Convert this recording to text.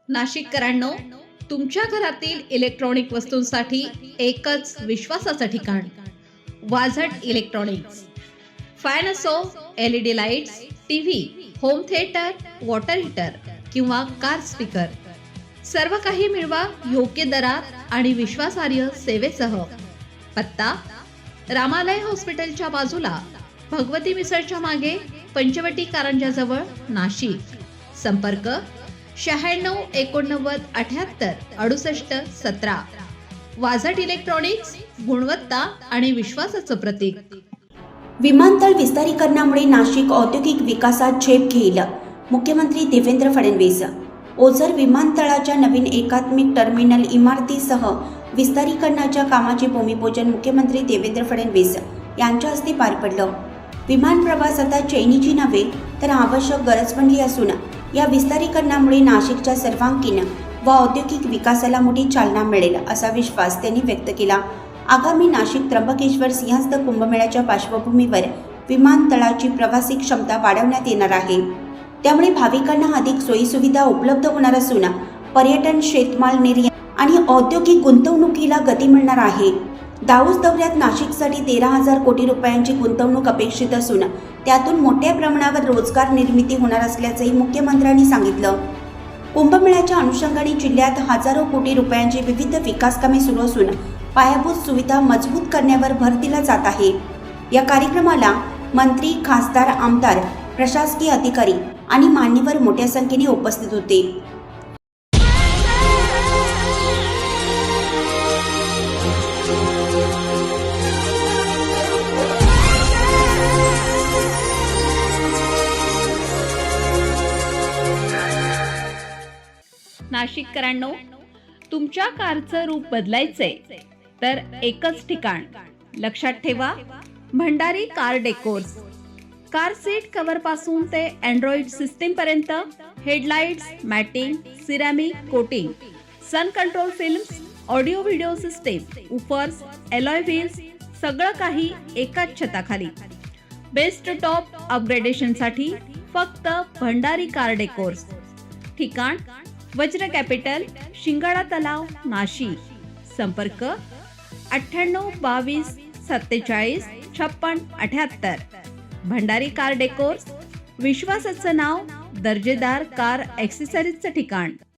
नाशिककरांनो, तुमच्या घरातील इलेक्ट्रॉनिक वस्तूंसाठी एकच विश्वासाचं ठिकाण, वाझट इलेक्ट्रॉनिक्स. फॅन असो, LED lights, TV, home theatre, water heater किंवा कार स्पीकर, सर्व काही मिळवा योग्य दरात आणि विश्वासार्ह सेवेसह. पत्ता: रामालय हॉस्पिटलच्या बाजूला, भगवती मिसळच्या मागे, पंचवटी कारंजाजवळ, नाशिक. संपर्क: 96 89 78 68 17. वाझट इलेक्ट्रॉनिक्स, गुणवत्ता आणि विश्वासाचं प्रतीक. विमानतळ विस्तारीकरणामुळे नाशिक औद्योगिक विकासात झेप घेईल, मुख्यमंत्री देवेंद्र फडणवीस. ओझर विमानतळाच्या नवीन एकात्मिक टर्मिनल इमारतीसह विस्तारीकरणाच्या कामाचे भूमिपूजन मुख्यमंत्री देवेंद्र फडणवीस यांच्या हस्ते पार पडलं. विमान प्रवास आता चैनीची नव्हे तर आवश्यक गरज बनली असून या विस्तारीकरणामुळे नाशिकच्या सर्वांगीण व औद्योगिक विकासाला मोठी चालना मिळेल असा विश्वास त्यांनी व्यक्त केला. आगामी नाशिक त्र्यंबकेश्वर सिंहस्थ कुंभमेळ्याच्या पार्श्वभूमीवर विमानतळाची प्रवासी क्षमता वाढवण्यात येणार आहे. त्यामुळे भाविकांना अधिक सोयीसुविधा उपलब्ध होणार असून पर्यटन, शेतमाल निर्यात आणि औद्योगिक गुंतवणुकीला गती मिळणार आहे. दाऊस दौऱ्यात नाशिकसाठी 13,000 कोटी रुपयांची गुंतवणूक अपेक्षित असून त्यातून मोठ्या प्रमाणावर रोजगार निर्मिती होणार असल्याचंही मुख्यमंत्र्यांनी सांगितलं. कुंभमेळ्याच्या अनुषंगाने जिल्ह्यात हजारो कोटी रुपयांची विविध विकासकामे सुरू असून पायाभूत सुविधा मजबूत करण्यावर भर दिला जात आहे. या कार्यक्रमाला मंत्री, खासदार, आमदार, प्रशासकीय अधिकारी आणि मान्यवर मोठ्या संख्येने उपस्थित होते. नाशिककरांनो, तुमच्या कारचं रूप बदलायचंय तर एकच ठिकाण. लक्षात ठेवा, Bhandari car decors. Car seat cover पासून ते अँड्रॉइड सिस्टीम पर्यंत, headlights, matting, ceramic coating, sun control films, audio video system, woofers, alloy wheels, सगळं काही एकाच छताखाली. बेस्ट टॉप अपग्रेडेशनसाठी फक्त भंडारी कार डेकोर्स. ठिकाण: वज्र कॅपिटल, शिंगाडा तलाव, नाशिक. संपर्क: 98 22 47 56 78. भंडारी कार डेकोर्स, विश्वासाचं नाव, दर्जेदार कार ॲक्सेसरीजचं ठिकाण.